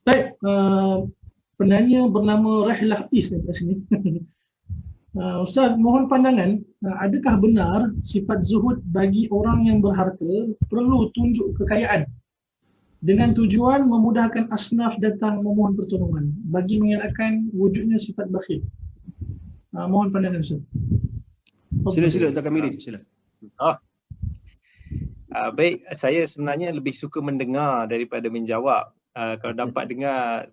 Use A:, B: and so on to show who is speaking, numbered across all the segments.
A: Baik, penanya bernama Rahlah Is kat sini. Ustaz, mohon pandangan, adakah benar sifat zuhud bagi orang yang berharta perlu tunjuk kekayaan dengan tujuan memudahkan asnaf datang memohon pertolongan bagi mengelakkan wujudnya sifat bakhil? Mohon pandangan Ustaz.
B: Sila Dr. Kamirin, sila.
C: Baik, saya sebenarnya lebih suka mendengar daripada menjawab. Kalau dapat dengar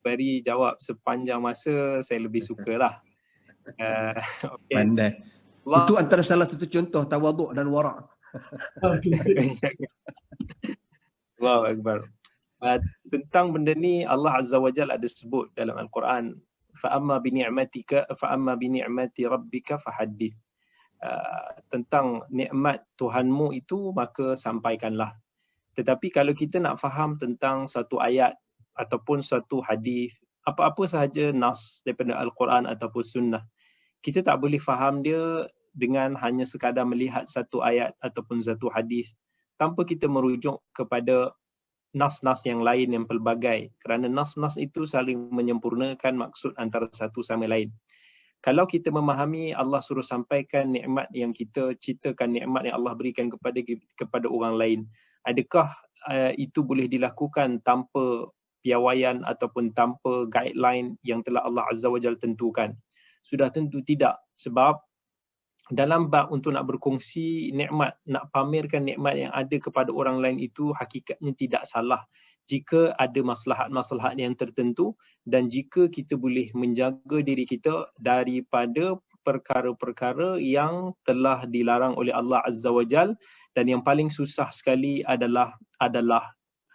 C: beri jawab sepanjang masa, saya lebih sukalah. Okay.
B: Pandai. Itu antara salah satu contoh tawaduk dan wara'.
C: Allahu Akbar. Tentang benda ni Allah Azza wa Jalla ada sebut dalam Al-Quran, fa'amma bi ni'mati rabbika fahaddith. Tentang nikmat Tuhanmu itu maka sampaikanlah. Tetapi kalau kita nak faham tentang satu ayat ataupun satu hadis, apa-apa sahaja nas daripada Al-Quran ataupun sunnah, kita tak boleh faham dia dengan hanya sekadar melihat satu ayat ataupun satu hadis tanpa kita merujuk kepada nas-nas yang lain yang pelbagai, kerana nas-nas itu saling menyempurnakan maksud antara satu sama lain. Kalau kita memahami Allah suruh sampaikan nikmat yang kita ceritakan, nikmat yang Allah berikan kepada orang lain, adakah itu boleh dilakukan tanpa piawaian ataupun tanpa guideline yang telah Allah Azza wa Jalla tentukan? Sudah tentu tidak, sebab dalam bab untuk nak berkongsi nikmat, nak pamerkan nikmat yang ada kepada orang lain itu hakikatnya tidak salah jika ada maslahat-maslahat yang tertentu dan jika kita boleh menjaga diri kita daripada perkara-perkara yang telah dilarang oleh Allah Azza wa Jal, dan yang paling susah sekali adalah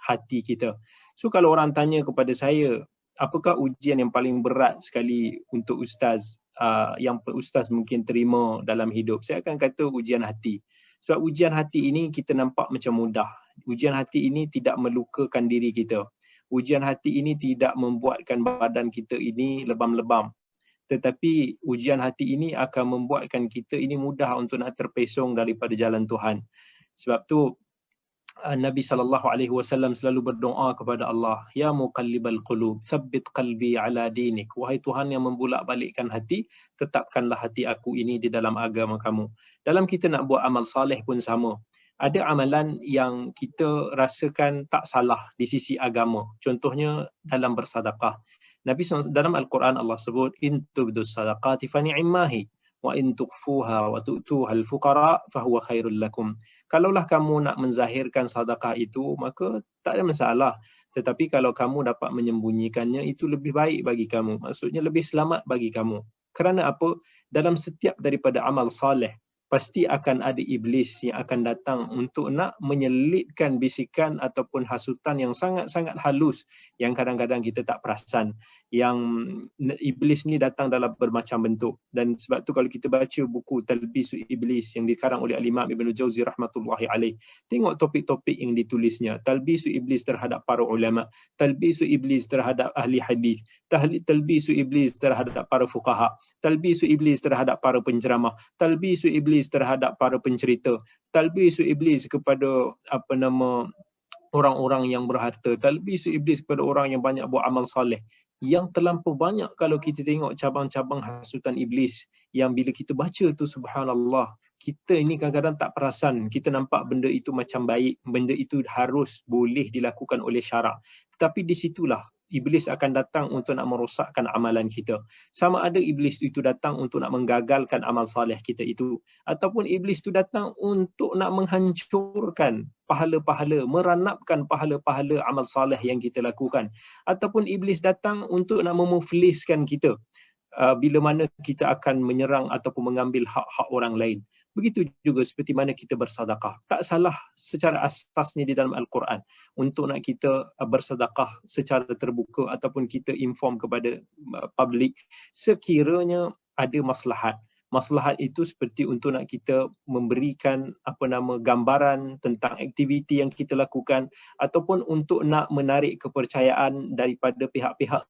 C: hati kita. So kalau orang tanya kepada saya, apakah ujian yang paling berat sekali untuk ustaz, yang ustaz mungkin terima dalam hidup, saya akan kata ujian hati. Sebab ujian hati ini kita nampak macam mudah. Ujian hati ini tidak melukakan diri kita. Ujian hati ini tidak membuatkan badan kita ini lebam-lebam. Tetapi ujian hati ini akan membuatkan kita ini mudah untuk nak terpesong daripada jalan Tuhan. Sebab tu Nabi SAW selalu berdoa kepada Allah, Ya muqallibal qulub, thabbit qalbi ala dinik. Wahai Tuhan yang membulak-balikkan hati, tetapkanlah hati aku ini di dalam agama kamu. Dalam kita nak buat amal saleh pun sama. Ada amalan yang kita rasakan tak salah di sisi agama. Contohnya dalam bersedekah. Nabi SAW dalam Al-Quran Allah sebut, In tubdus sadaqati fa ni'immahi, wa in tukhfuha wa tu'tuha al-fuqara fahuwa khairul lakum. Kalaulah kamu nak menzahirkan sedekah itu, maka tak ada masalah. Tetapi kalau kamu dapat menyembunyikannya, itu lebih baik bagi kamu. Maksudnya lebih selamat bagi kamu. Kerana apa? Dalam setiap daripada amal saleh, pasti akan ada iblis yang akan datang untuk nak menyelitkan bisikan ataupun hasutan yang sangat-sangat halus yang kadang-kadang kita tak perasan. Yang iblis ni datang dalam bermacam bentuk, dan sebab tu kalau kita baca buku Talbisu Iblis yang dikarang oleh Al-Imam Ibn Jauzi rahmatullahi alaih, tengok topik-topik yang ditulisnya. Talbisu Iblis terhadap para ulama, talbisu Iblis terhadap ahli hadis, talbisu Iblis terhadap para fuqaha, talbisu Iblis terhadap para penceramah, talbisu Iblis terhadap para pencerita, talbisu Iblis kepada orang-orang yang berharta, talbisu Iblis kepada orang yang banyak buat amal saleh. Yang terlampau banyak kalau kita tengok cabang-cabang hasutan iblis yang bila kita baca tu subhanallah, kita ini kadang-kadang tak perasan. Kita nampak benda itu macam baik, benda itu harus boleh dilakukan oleh syarak. Tetapi di situlah iblis akan datang untuk nak merosakkan amalan kita. Sama ada iblis itu datang untuk nak menggagalkan amal saleh kita itu, ataupun iblis itu datang untuk nak menghancurkan pahala-pahala, meranapkan pahala-pahala amal saleh yang kita lakukan, ataupun iblis datang untuk nak memufliskan kita bila mana kita akan menyerang ataupun mengambil hak-hak orang lain. Begitu juga seperti mana kita bersedekah. Tak salah secara asasnya di dalam Al-Quran untuk nak kita bersedekah secara terbuka ataupun kita inform kepada publik sekiranya ada maslahat. Maslahat itu seperti untuk nak kita memberikan gambaran tentang aktiviti yang kita lakukan, ataupun untuk nak menarik kepercayaan daripada pihak-pihak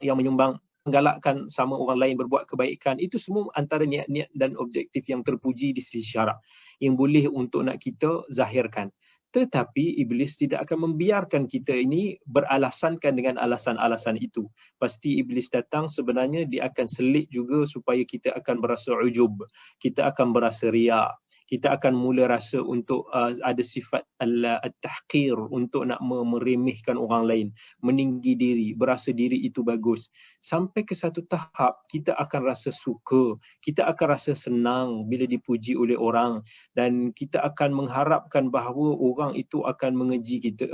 C: yang menyumbang, menggalakkan sama orang lain berbuat kebaikan. Itu semua antara niat-niat dan objektif yang terpuji di sisi syarak yang boleh untuk nak kita zahirkan. Tetapi iblis tidak akan membiarkan kita ini beralasankan dengan alasan-alasan itu. Pasti iblis datang sebenarnya dia akan selit juga supaya kita akan berasa ujub, kita akan berasa riak, kita akan mula rasa untuk ada sifat at-tahqir, untuk nak meremehkan orang lain, meninggi diri, berasa diri itu bagus. Sampai ke satu tahap kita akan rasa suka, kita akan rasa senang bila dipuji oleh orang, dan kita akan mengharapkan bahawa orang itu akan mengeji kita,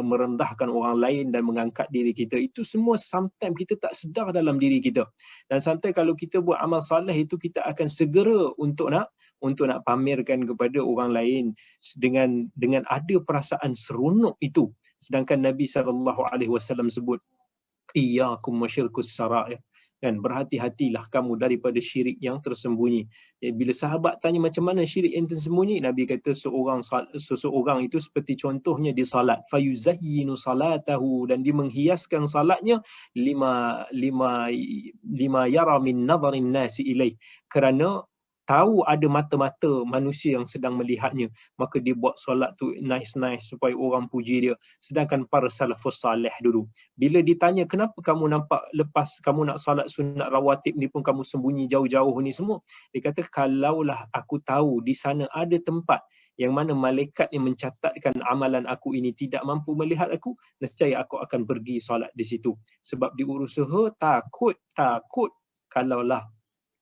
C: merendahkan orang lain dan mengangkat diri kita. Itu semua sometimes kita tak sedar dalam diri kita. Dan sometimes kalau kita buat amal soleh itu, kita akan segera untuk nak pamerkan kepada orang lain dengan ada perasaan seronok itu. Sedangkan Nabi SAW sebut, iyyakum wasyirkus sarair, kan, berhati-hatilah kamu daripada syirik yang tersembunyi. Bila sahabat tanya macam mana syirik yang tersembunyi, Nabi kata seseorang itu seperti contohnya di salat, fayuzayyinu salatahu, dan dia menghiaskan salatnya lima yara min nadharin nasi ilaih, kerana tahu ada mata-mata manusia yang sedang melihatnya, maka dia buat solat tu nice supaya orang puji dia. Sedangkan para salafus salih dulu, bila ditanya kenapa kamu nampak lepas kamu nak solat sunat rawatib ni pun kamu sembunyi jauh-jauh ni semua, dia kata kalaulah aku tahu di sana ada tempat yang mana malaikat yang mencatatkan amalan aku ini tidak mampu melihat aku, nescaya aku akan pergi solat di situ. Sebab diurusaha takut kalaulah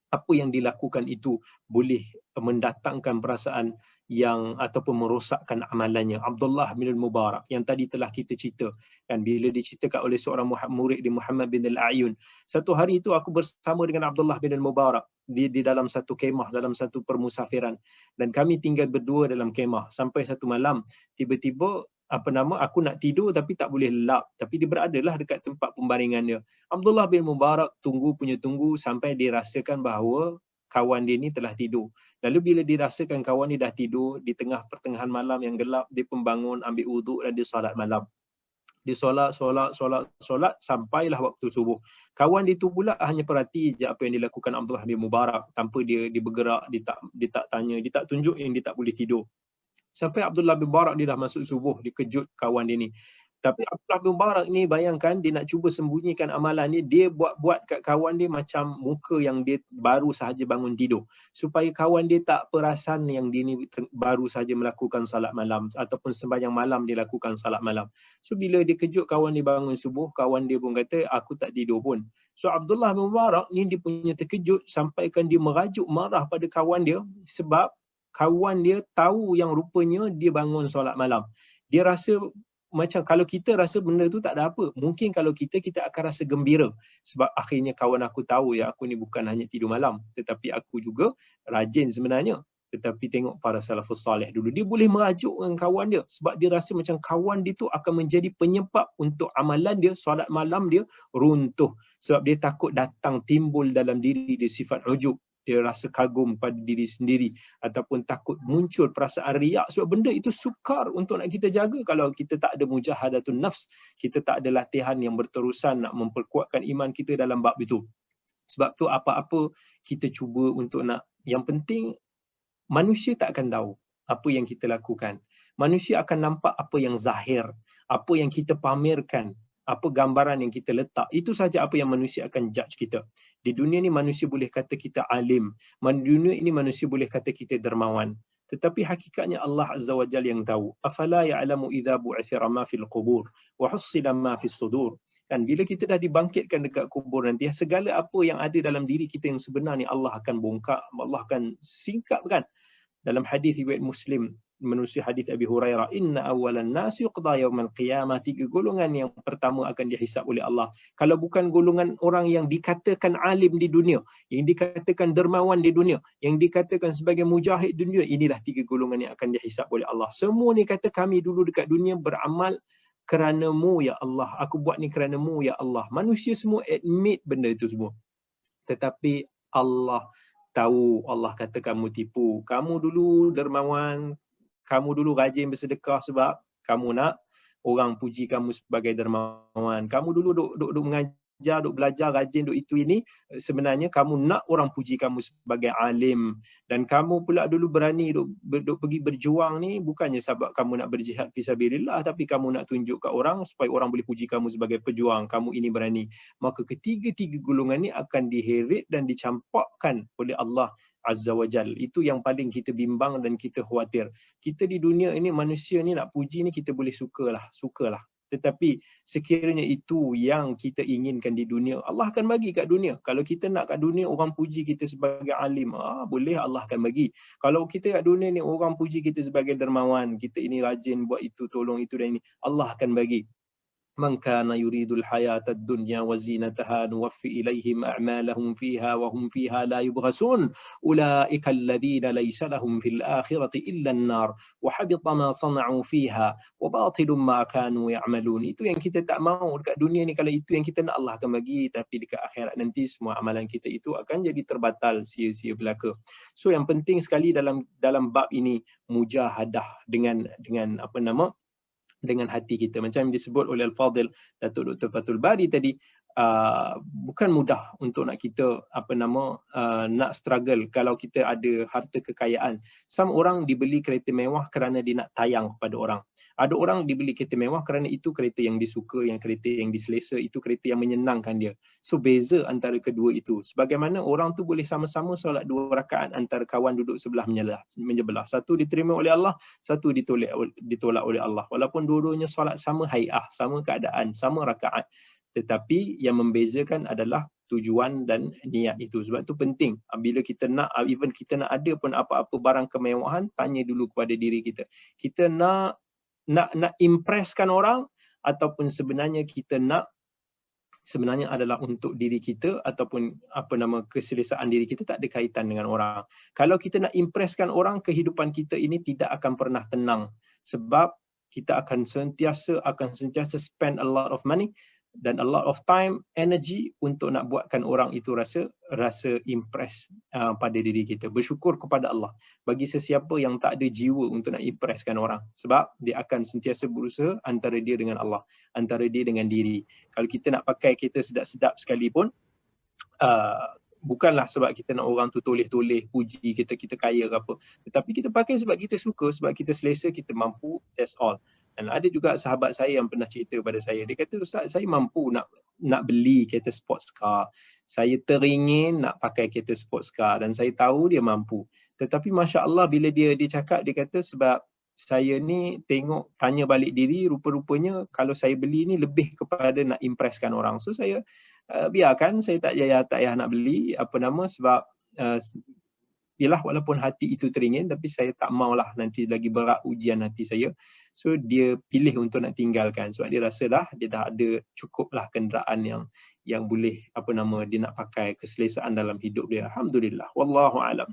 C: apa yang dilakukan itu boleh mendatangkan perasaan yang ataupun merosakkan amalannya. Abdullah bin Mubarak yang tadi telah kita cerita, kan, bila diceritakan oleh seorang murid di Muhammad bin Al-A'yun, satu hari itu aku bersama dengan Abdullah bin Mubarak di dalam satu kemah, dalam satu permusafiran, dan kami tinggal berdua dalam kemah sampai satu malam tiba-tiba aku nak tidur tapi tak boleh lelap, tapi dia beradalah dekat tempat pembaringan dia. Abdullah bin Mubarak tunggu sampai dia rasakan bahawa kawan dia ni telah tidur. Lalu bila dirasakan kawan dia dah tidur, di pertengahan malam yang gelap, dia pun bangun, ambil wuduk dan dia solat malam. Dia solat sampailah waktu subuh. Kawan dia tu pula hanya perhati je apa yang dilakukan Abdullah bin Mubarak, tanpa dia bergerak, dia tak tanya, dia tak tunjuk yang dia tak boleh tidur. Sampai Abdullah bin Mubarak dia dah masuk subuh, dia kejut kawan dia ni. Tapi Abdullah bin Mubarak ni, bayangkan dia nak cuba sembunyikan amalan ni, dia buat kat kawan dia macam muka yang dia baru sahaja bangun tidur, supaya kawan dia tak perasan yang dia ni baru sahaja melakukan salat malam ataupun sembahyang malam dia lakukan salat malam. So bila dia kejut kawan dia bangun subuh, kawan dia pun kata aku tak tidur pun. So Abdullah bin Mubarak ni dia punya terkejut sampaikan dia merajuk marah pada kawan dia, sebab kawan dia tahu yang rupanya dia bangun solat malam. Dia rasa macam kalau kita rasa benda tu tak ada apa, mungkin kalau kita akan rasa gembira, sebab akhirnya kawan aku tahu ya aku ni bukan hanya tidur malam, tetapi aku juga rajin sebenarnya. Tetapi tengok para salafus salih dulu, dia boleh merajuk dengan kawan dia sebab dia rasa macam kawan dia tu akan menjadi penyebab untuk amalan dia, solat malam dia runtuh, sebab dia takut datang timbul dalam diri dia sifat ujub. Dia rasa kagum pada diri sendiri ataupun takut muncul perasaan riak, sebab benda itu sukar untuk nak kita jaga kalau kita tak ada mujahadatun nafs, kita tak ada latihan yang berterusan nak memperkuatkan iman kita dalam bab itu. Sebab tu apa-apa kita cuba untuk nak, yang penting manusia tak akan tahu apa yang kita lakukan. Manusia akan nampak apa yang zahir, apa yang kita pamerkan, apa gambaran yang kita letak. Itu saja apa yang manusia akan judge kita. Di dunia ni manusia boleh kata kita alim, di dunia ini manusia boleh kata kita dermawan, tetapi hakikatnya Allah Azza wa Jalla yang tahu. Afala ya'lamu idza bu'ithira ma fil qubur wa hussila ma fis sudur. Kan, bila kita dah dibangkitkan dekat kubur nanti, segala apa yang ada dalam diri kita yang sebenar ni Allah akan bongkar, Allah akan singkapkan. Dalam hadis riwayat Muslim, menerusi hadis Abi Hurairah, inna awalan nas yuqda yaumal qiyamah, 3 golongan yang pertama akan dihisap oleh Allah. Kalau bukan golongan orang yang dikatakan alim di dunia, yang dikatakan dermawan di dunia, yang dikatakan sebagai mujahid dunia, inilah 3 golongan yang akan dihisap oleh Allah. Semua ni kata kami dulu dekat dunia beramal kerana-Mu ya Allah, aku buat ni kerana-Mu ya Allah. Manusia semua admit benda itu semua, tetapi Allah tahu. Allah kata kamu tipu, kamu dulu dermawan, kamu dulu rajin bersedekah sebab kamu nak orang puji kamu sebagai dermawan, kamu dulu duk mengaji belajar rajin, duk itu ini, sebenarnya kamu nak orang puji kamu sebagai alim, dan kamu pula dulu berani duk pergi berjuang ni bukannya sebab kamu nak berjihad fisabilillah, tapi kamu nak tunjuk kat orang supaya orang boleh puji kamu sebagai pejuang, kamu ini berani. Maka ketiga-tiga golongan ni akan diheret dan dicampakkan oleh Allah Azza wa Jal. Itu yang paling kita bimbang dan kita khawatir. Kita di dunia ini, manusia ni nak puji ni kita boleh sukalah. Tetapi sekiranya itu yang kita inginkan di dunia, Allah akan bagi kat dunia. Kalau kita nak kat dunia orang puji kita sebagai alim, boleh, Allah akan bagi. Kalau kita kat dunia ni orang puji kita sebagai dermawan, kita ini rajin buat itu, tolong itu dan ini, Allah akan bagi. Man kana yuridul hayatad dunya wa zinataha nuwaffi ilaihim a'malahum fiha wa hum fiha la yubghasun ulaika alladhina laysa lahum fil akhirati illa an-nar wa habita ma sana'u fiha wa batilun ma kanu ya'malun. Itu yang kita tak mahu dekat dunia ni. Kalau itu yang kita nak, Allah akan bagi, tapi dekat akhirat nanti semua amalan kita itu akan jadi terbatal, sia-sia belaka. So yang penting sekali dalam bab ini mujahadah dengan dengan hati kita. Macam disebut oleh Al-Fadhil Datuk Dr. Fathul Bari tadi, bukan mudah untuk nak kita nak struggle kalau kita ada harta kekayaan. Some orang dibeli kereta mewah kerana dia nak tayang kepada orang. Ada orang dibeli kereta mewah kerana itu kereta yang disuka, yang kereta yang diselesa, itu kereta yang menyenangkan dia. So beza antara kedua itu. Sebagaimana orang tu boleh sama-sama solat 2 rakaat antara kawan duduk sebelah menyebelah. Satu diterima oleh Allah, satu ditolak oleh Allah. Walaupun dua-duanya solat sama hai'ah, sama keadaan, sama rakaat. Tetapi yang membezakan adalah tujuan dan niat itu. Sebab itu penting. Bila kita nak, even kita nak ada pun apa-apa barang kemewahan, tanya dulu kepada diri kita. Kita nak impresskan orang, ataupun sebenarnya kita nak sebenarnya adalah untuk diri kita, ataupun keselesaan diri kita, tak ada kaitan dengan orang. Kalau kita nak impresskan orang, kehidupan kita ini tidak akan pernah tenang, sebab kita akan sentiasa spend a lot of money dan a lot of time, energy untuk nak buatkan orang itu rasa impress pada diri kita. Bersyukur kepada Allah bagi sesiapa yang tak ada jiwa untuk nak impresskan orang, sebab dia akan sentiasa berusaha antara dia dengan Allah, antara dia dengan diri. Kalau kita nak pakai kereta sedap-sedap sekalipun, bukanlah sebab kita nak orang tu toleh-toleh puji kita kaya ke apa, tetapi kita pakai sebab kita suka, sebab kita selesa, kita mampu, that's all. Dan ada juga sahabat saya yang pernah cerita pada saya, dia kata, Ustaz, saya mampu nak beli kereta sports car, saya teringin nak pakai kereta sports car, dan saya tahu dia mampu. Tetapi Masya Allah, bila dia cakap, dia kata sebab saya ni tanya balik diri, rupa-rupanya kalau saya beli ni lebih kepada nak impresskan orang. So saya biarkan, saya tak payah nak beli sebab yalah, walaupun hati itu teringin, tapi saya tak maulah nanti lagi berat ujian hati saya. So dia pilih untuk nak tinggalkan, sebab dia rasa dia dah ada cukuplah kenderaan yang boleh dia nak pakai, keselesaan dalam hidup dia. Alhamdulillah, wallahu alam.